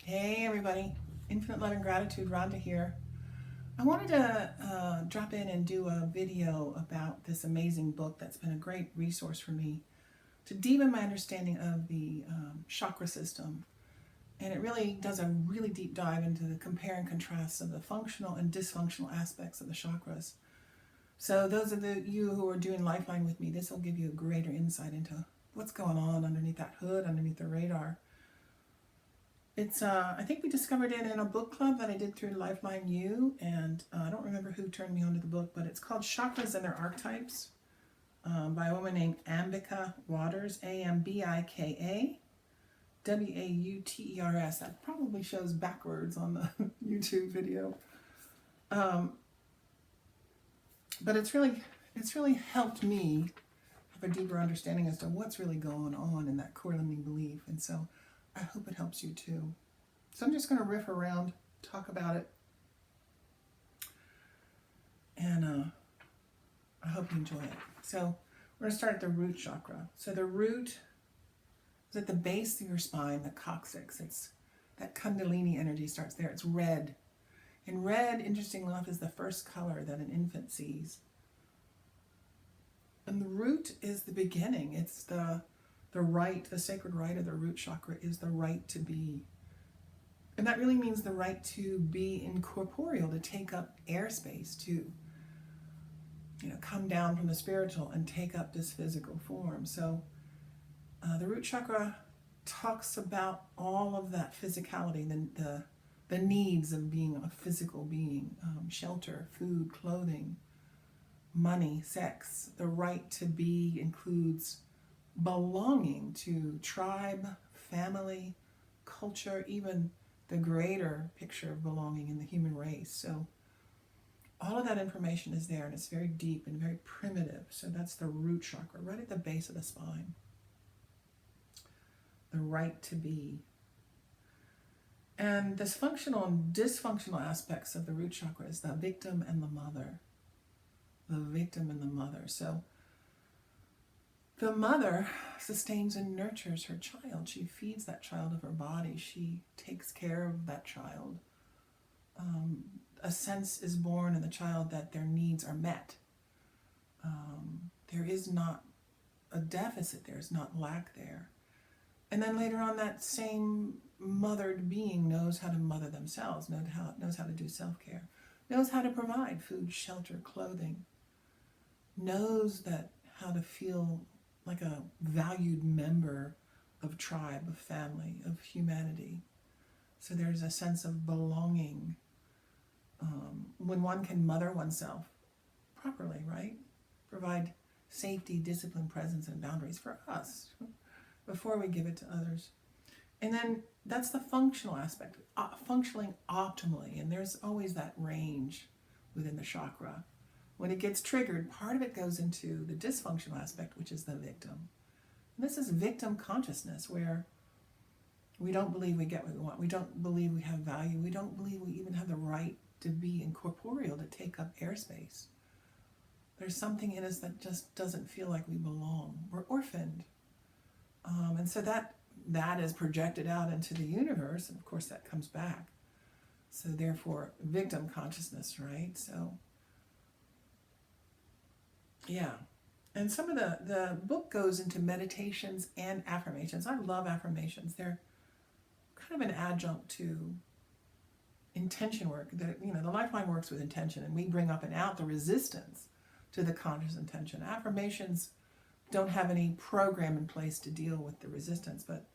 Hey everybody, Infinite Love and Gratitude, Rhonda here. I wanted to drop in and do a video about this amazing book that's been a great resource for me to deepen my understanding of the chakra system. And it really does a really deep dive into the compare and contrast of the functional and dysfunctional aspects of the chakras. So those of you who are doing Lifeline with me, this will give you a greater insight into what's going on underneath that hood, underneath the radar. It's I think we discovered it in a book club that I did through Lifeline U, and I don't remember who turned me onto the book, but it's called Chakras and Their Archetypes by a woman named Ambika Waters, Ambika Wauters. That probably shows backwards on the YouTube video, but it's really helped me have a deeper understanding as to what's really going on in that core limiting belief, and so I hope it helps you too. So I'm just going to riff around, talk about it, and I hope you enjoy it. So we're going to start at the root chakra. So the root is at the base of your spine, the coccyx. It's that Kundalini energy starts there. It's red. And red, interestingly enough, is the first color that an infant sees. And the root is the beginning. It's the right, the sacred right of the root chakra is the right to be. And that really means the right to be incorporeal, to take up airspace, to come down from the spiritual and take up this physical form. So the root chakra talks about all of that physicality, the needs of being a physical being, shelter, food, clothing, money, sex. The right to be includes belonging to tribe, family, culture, even the greater picture of belonging in the human race. So all of that information is there, and it's very deep and very primitive. So that's the root chakra, right at the base of the spine. The right to be. And this functional and dysfunctional aspects of the root chakra is the victim and the mother. The victim and the mother. So the mother sustains and nurtures her child. She feeds that child of her body. She takes care of that child. A sense is born in the child that their needs are met. There is not a deficit, there's not lack there. And then later on, that same mothered being knows how to mother themselves, knows how to do self-care, knows how to provide food, shelter, clothing, knows that how to feel like a valued member of tribe, of family, of humanity. So there's a sense of belonging when one can mother oneself properly, right? Provide safety, discipline, presence, and boundaries for us before we give it to others. And then that's the functional aspect, functioning optimally. And there's always that range within the chakra. When it gets triggered, part of it goes into the dysfunctional aspect, which is the victim. And this is victim consciousness, where we don't believe we get what we want. We don't believe we have value. We don't believe we even have the right to be incorporeal, to take up airspace. There's something in us that just doesn't feel like we belong. We're orphaned. And so that is projected out into the universe, and of course that comes back. So therefore, victim consciousness, right? So, yeah. And some of the book goes into meditations and affirmations. I love affirmations. They're kind of an adjunct to intention work. The Lifeline works with intention, and we bring up and out the resistance to the conscious intention. Affirmations don't have any program in place to deal with the resistance, but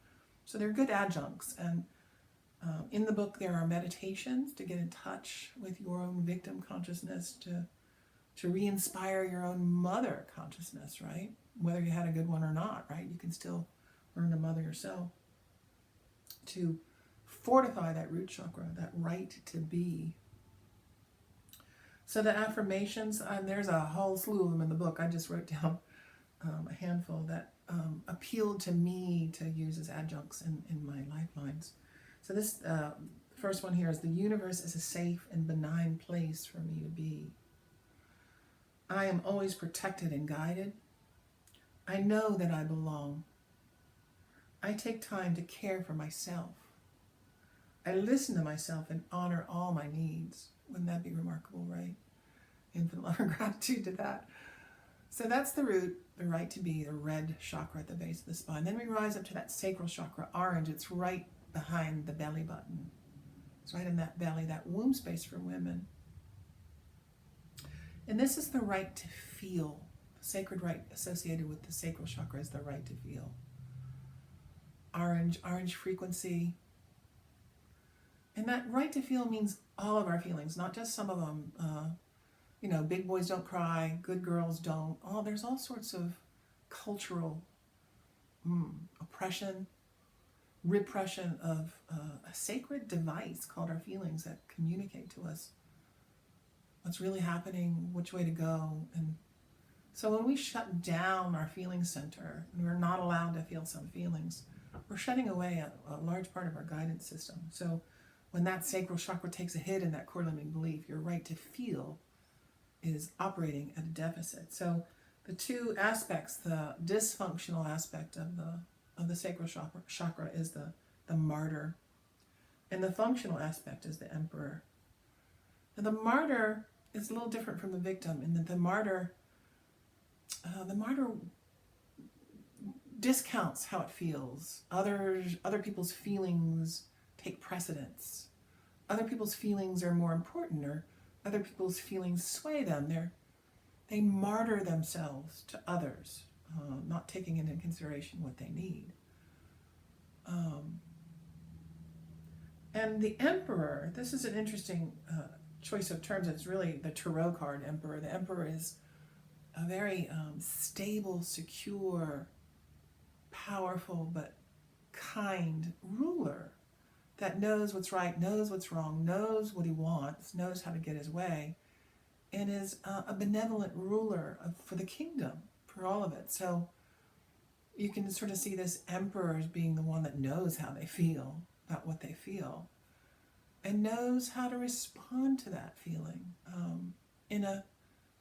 so they're good adjuncts. And in the book there are meditations to get in touch with your own victim consciousness, to re-inspire your own mother consciousness, right? Whether you had a good one or not, right? You can still learn to mother yourself, to fortify that root chakra, that right to be. So the affirmations, there's a whole slew of them in the book. I just wrote down a handful that appealed to me to use as adjuncts in my lifelines. So this first one here is: the universe is a safe and benign place for me to be. I am always protected and guided. I know that I belong. I take time to care for myself. I listen to myself and honor all my needs. Wouldn't that be remarkable, right? Infinite love and gratitude to that. So that's the root, the right to be, the red chakra at the base of the spine. Then we rise up to that sacral chakra, orange. It's right behind the belly button. It's right in that belly, that womb space for women. And this is the right to feel. The sacred right associated with the sacral chakra is the right to feel. Orange frequency. And that right to feel means all of our feelings, not just some of them. Big boys don't cry, good girls don't. There's all sorts of cultural oppression, repression of a sacred device called our feelings that communicate to us what's really happening, which way to go. And so when we shut down our feeling center and we're not allowed to feel some feelings, we're shutting away a large part of our guidance system. So when that sacral chakra takes a hit in that core limiting belief, your right to feel is operating at a deficit. So the two aspects, the dysfunctional aspect of the sacral chakra is the martyr, and the functional aspect is the emperor. Now the martyr is a little different from the victim in that the martyr discounts how it feels. Other people's feelings take precedence. Other people's feelings are more important, or other people's feelings sway them. They martyr themselves to others, not taking into consideration what they need. And the emperor, this is an interesting choice of terms. It's really the tarot card emperor. The emperor is a very stable, secure, powerful, but kind ruler that knows what's right, knows what's wrong, knows what he wants, knows how to get his way, and is a benevolent ruler for the kingdom, for all of it. So you can sort of see this emperor as being the one that knows how they feel, about what they feel, and knows how to respond to that feeling in a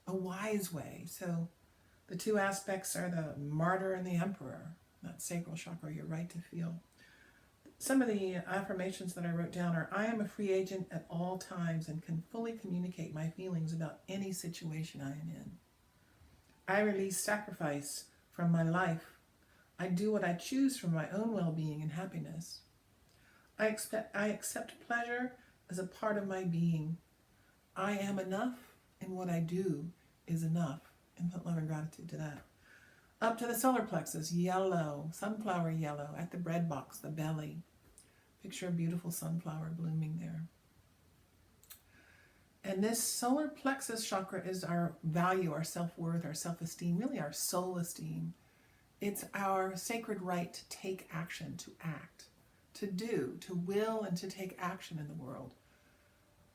wise way. So the two aspects are the martyr and the emperor, that sacral chakra, your right to feel. Some of the affirmations that I wrote down are: I am a free agent at all times and can fully communicate my feelings about any situation I am in. I release sacrifice from my life. I do what I choose for my own well-being and happiness. I accept pleasure as a part of my being. I am enough, and what I do is enough. Infinite love and gratitude to that. Up to the solar plexus, yellow, sunflower yellow, at the bread box, the belly. Picture a beautiful sunflower blooming there. And this solar plexus chakra is our value, our self-worth, our self-esteem, really our soul esteem. It's our sacred right to take action, to act, to do, to will, and to take action in the world.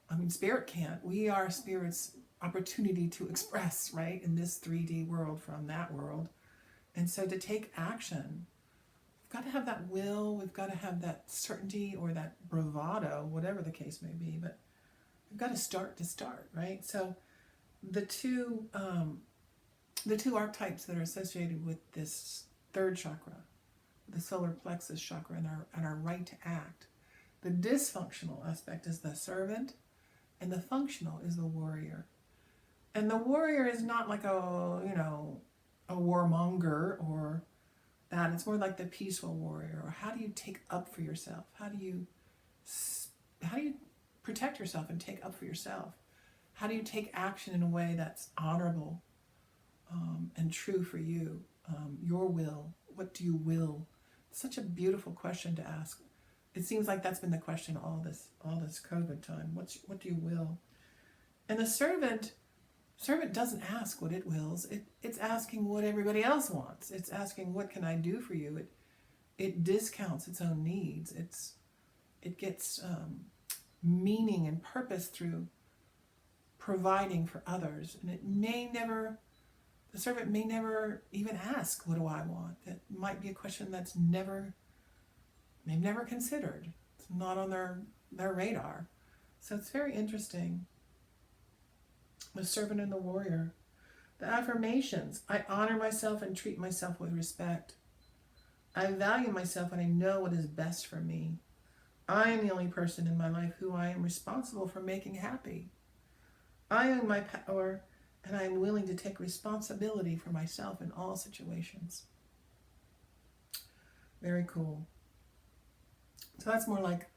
I mean, spirit can't. We are spirit's opportunity to express, right, in this 3D world from that world. And so to take action, we've got to have that will, we've got to have that certainty or that bravado, whatever the case may be, but we've got to start, right? So the two archetypes that are associated with this third chakra, the solar plexus chakra, and our right to act. The dysfunctional aspect is the servant, and the functional is the warrior. And the warrior is not like a warmonger or that. It's more like the peaceful warrior. Or how do you take up for yourself? How do you protect yourself and take up for yourself? How do you take action in a way that's honorable and true for you? Your will. What do you will? It's such a beautiful question to ask. It seems like that's been the question all this COVID time. What do you will? And the servant doesn't ask what it wills. It's asking what everybody else wants. It's asking, what can I do for you? It discounts its own needs. It gets meaning and purpose through providing for others. And the servant may never even ask, what do I want? That might be a question they've never considered. It's not on their radar. So it's very interesting. The servant and the warrior. The affirmations: I honor myself and treat myself with respect. I value myself and I know what is best for me. I am the only person in my life who I am responsible for making happy. I own my power, and I am willing to take responsibility for myself in all situations. Very cool. So that's more like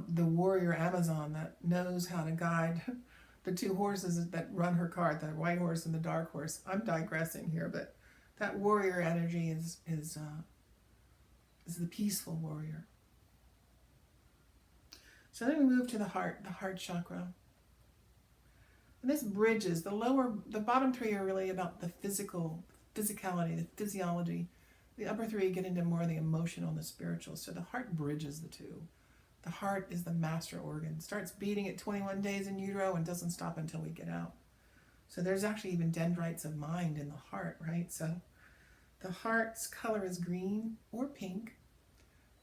the warrior Amazon that knows how to guide the two horses that run her cart, the white horse and the dark horse. I'm digressing here, but that warrior energy is the peaceful warrior. So then we move to the heart chakra. And this bridges the bottom three are really about the physicality, the physiology. The upper three get into more of the emotional and the spiritual. So the heart bridges the two. The heart is the master organ. Starts beating at 21 days in utero and doesn't stop until we get out. So there's actually even dendrites of mind in the heart, right? So the heart's color is green or pink.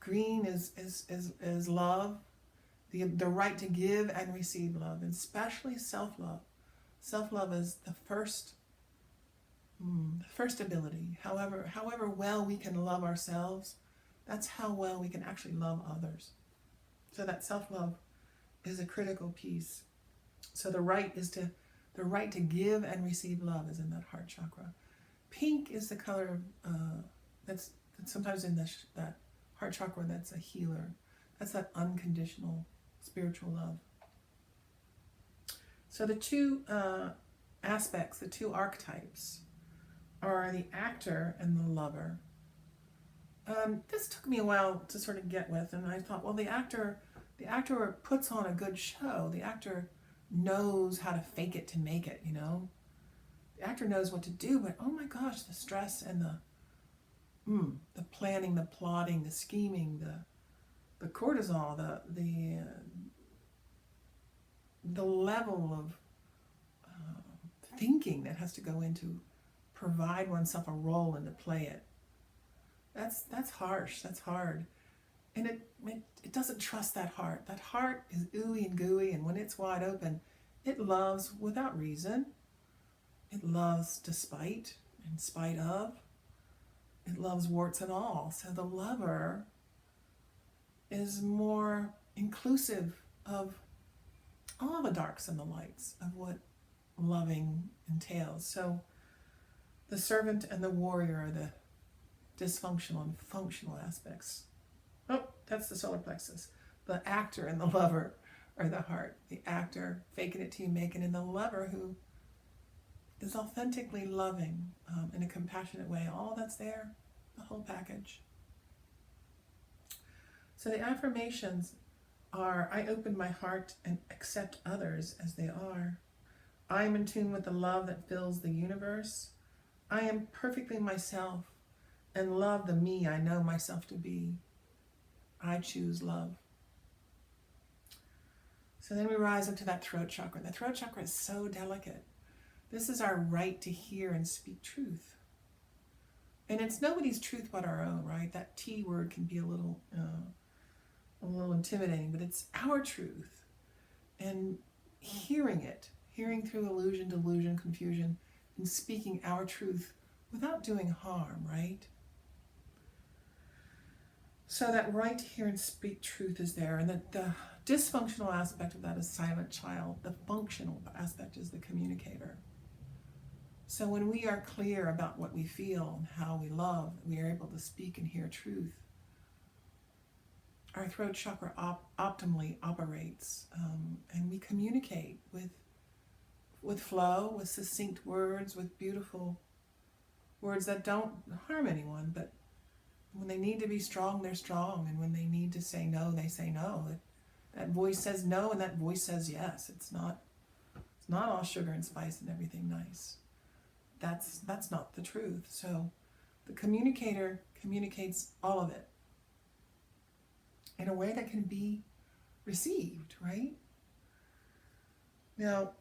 Green is love, the right to give and receive love, and especially self-love. Self-love is the first ability. However well we can love ourselves, that's how well we can actually love others. So that self-love is a critical piece. So the right to give and receive love is in that heart chakra. Pink is the color that's sometimes in that heart chakra. That's a healer. That's that unconditional spiritual love. So the two aspects, the two archetypes, are the actor and the lover. This took me a while to sort of get with, and I thought, well, the actor puts on a good show. The actor knows how to fake it to make it, you know. The actor knows what to do, but oh my gosh, the stress and the planning, the plotting, the scheming, the cortisol, the level of thinking that has to go into provide oneself a role and to play it. That's harsh. That's hard, and it doesn't trust that heart. That heart is ooey and gooey, and when it's wide open, it loves without reason. It loves despite, in spite of. It loves warts and all. So the lover is more inclusive of all the darks and the lights of what loving entails. So the servant and the warrior are the dysfunctional and functional aspects. Oh, that's the solar plexus. The actor and the lover are the heart. The actor faking it till you make it, and the lover who is authentically loving in a compassionate way. All that's there, the whole package. So the affirmations are: I open my heart and accept others as they are. I am in tune with the love that fills the universe. I am perfectly myself and love the me I know myself to be. I choose love. So then we rise up to that throat chakra. The throat chakra is so delicate. This is our right to hear and speak truth. And it's nobody's truth but our own, right? That T word can be a little intimidating, but it's our truth. And hearing through illusion, delusion, confusion, and speaking our truth without doing harm, right? So that right to hear and speak truth is there. And the dysfunctional aspect of that is silent child. The functional aspect is the communicator. So when we are clear about what we feel and how we love, we are able to speak and hear truth. Our throat chakra optimally operates, and we communicate with flow, with succinct words, with beautiful words that don't harm anyone, but when they need to be strong, they're strong, and when they need to say no, they say no. That voice says no, and that voice says yes. It's not all sugar and spice and everything nice. That's not the truth. So the communicator communicates all of it in a way that can be received, right? Now,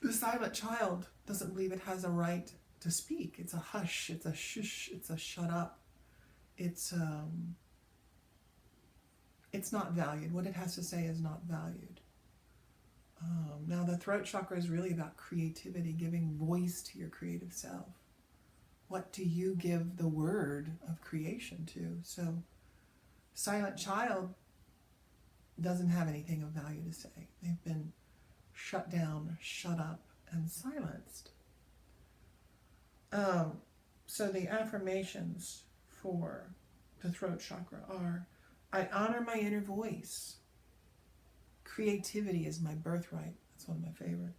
the silent child doesn't believe it has a right to speak. It's a hush, it's a shush, it's a shut up. It's not valued. What it has to say is not valued. Now, the throat chakra is really about creativity, giving voice to your creative self. What do you give the word of creation to? So, silent child doesn't have anything of value to say. They've been shut down, shut up, and silenced. So the affirmations for the throat chakra are, I honor my inner voice. Creativity is my birthright. That's one of my favorites.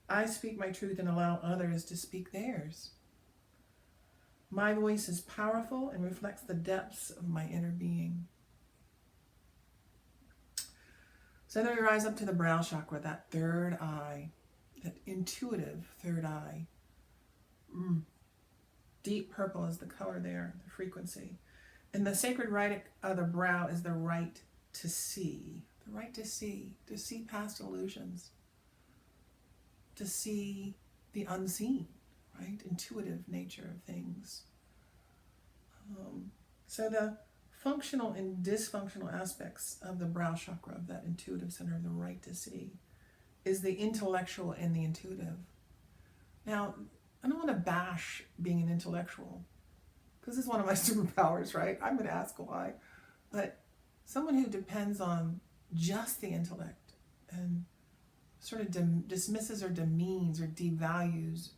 I speak my truth and allow others to speak theirs. My voice is powerful and reflects the depths of my inner being. So then we rise up to the brow chakra, that third eye, that intuitive third eye. Deep purple is the color there, the frequency. And the sacred right of the brow is the right to see. The right to see past illusions, to see the unseen, right? Intuitive nature of things. So the functional and dysfunctional aspects of the brow chakra, of that intuitive center of the right to see, is the intellectual and the intuitive. Now, I don't want to bash being an intellectual, because it's one of my superpowers, right? I'm going to ask why. But someone who depends on just the intellect and sort of dismisses or demeans or devalues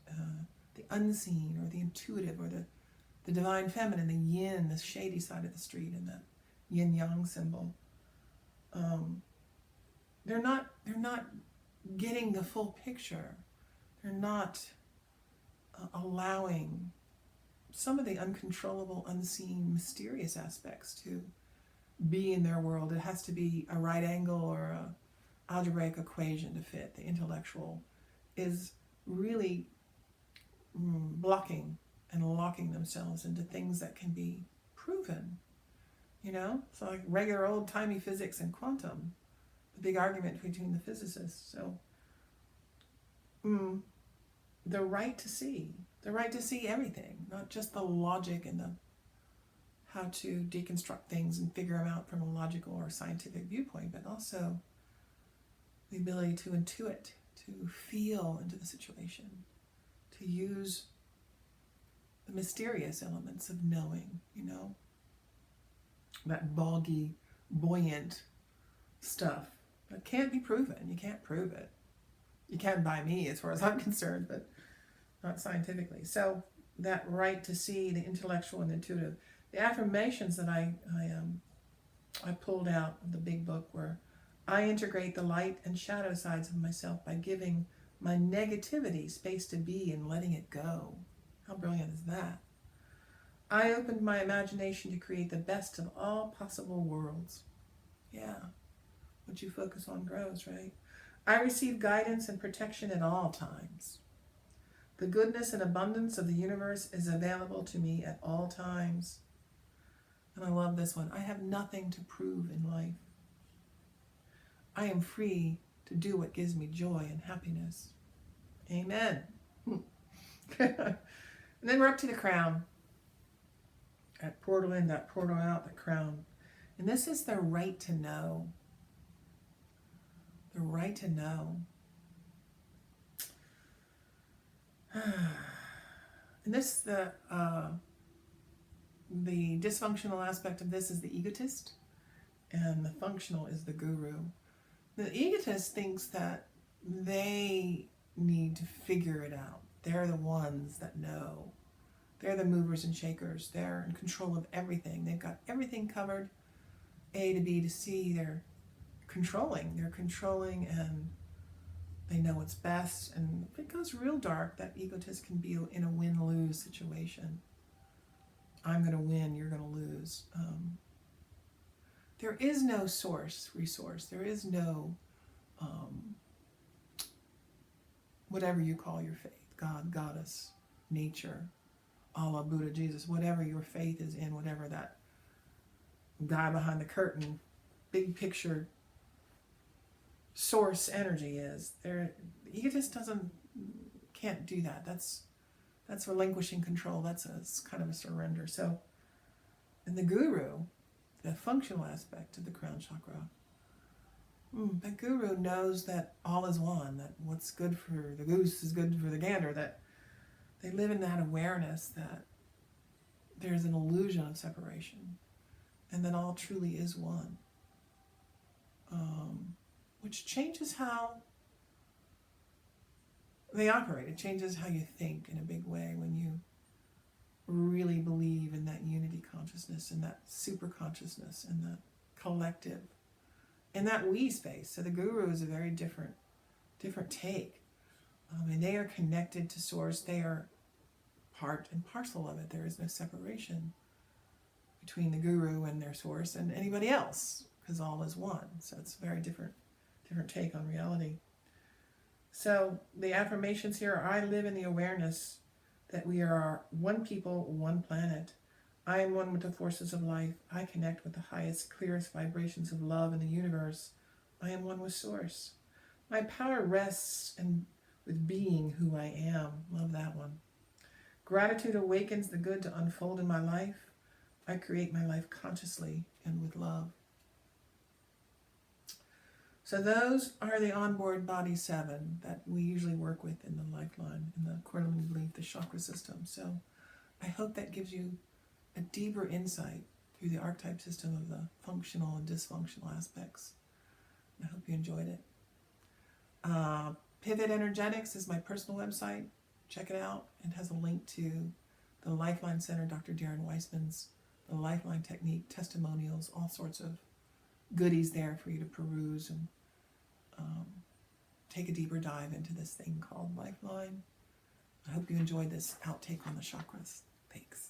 the unseen or the intuitive or the divine feminine, the yin, the shady side of the street, and that yin-yang symbol, they're not getting the full picture. They're not allowing some of the uncontrollable, unseen, mysterious aspects to be in their world. It has to be a right angle or a algebraic equation to fit. The intellectual is really blocking and locking themselves into things that can be proven, So like regular old-timey physics and quantum, the big argument between the physicists. So the right to see everything, not just the logic and the how to deconstruct things and figure them out from a logical or scientific viewpoint, but also the ability to intuit, to feel into the situation, to use the mysterious elements of knowing, that boggy, buoyant stuff that can't be proven. You can't prove it. You can by me, as far as I'm concerned, but not scientifically. So that right to see, the intellectual and intuitive. The affirmations that I pulled out of the big book were, I integrate the light and shadow sides of myself by giving my negativity space to be and letting it go. How brilliant is that? I opened my imagination to create the best of all possible worlds. Yeah, what you focus on grows, right? I receive guidance and protection at all times. The goodness and abundance of the universe is available to me at all times. And I love this one. I have nothing to prove in life. I am free to do what gives me joy and happiness. Amen. And then we're up to the crown. That portal in, that portal out, the crown. And this is the right to know. The right to know. And this, the dysfunctional aspect of this is the egotist, and the functional is the guru. The egotist thinks that they need to figure it out. They're the ones that know. They're the movers and shakers. They're in control of everything. They've got everything covered, A to B to C. They're controlling. And they know what's best. And if it goes real dark, that egotist can be in a win-lose situation. I'm going to win, you're going to lose. There is no resource. There is no whatever you call your faith, God, goddess, nature, Allah, Buddha, Jesus, whatever your faith is in, whatever that guy behind the curtain, big picture source energy is. The egotist can't do that. That's relinquishing control. It's kind of a surrender. So, and the guru, the functional aspect of the crown chakra, the guru knows that all is one, that what's good for the goose is good for the gander, that they live in that awareness that there's an illusion of separation and that all truly is one. which changes how they operate. It changes how you think in a big way when you really believe in that unity consciousness and that super consciousness and that collective and that we space. So the guru is a very different take. And they are connected to source. They are part and parcel of it. There is no separation between the guru and their source and anybody else, because all is one. So it's a very different take on reality. So the affirmations here are: I live in the awareness that we are one people, one planet. I am one with the forces of life. I connect with the highest, clearest vibrations of love in the universe. I am one with source. My power rests with being who I am. Love that one. Gratitude awakens the good to unfold in my life. I create my life consciously and with love. So those are the onboard body 7 that we usually work with in the Lifeline, in the Kundalini belief, the chakra system. So I hope that gives you a deeper insight through the archetype system of the functional and dysfunctional aspects. I hope you enjoyed it. Pivot Energetics is my personal website. Check it out. It has a link to the Lifeline Center, Dr. Darren Weissman's, the Lifeline Technique, testimonials, all sorts of goodies there for you to peruse and take a deeper dive into this thing called Lifeline. I hope you enjoyed this outtake on the chakras. Thanks.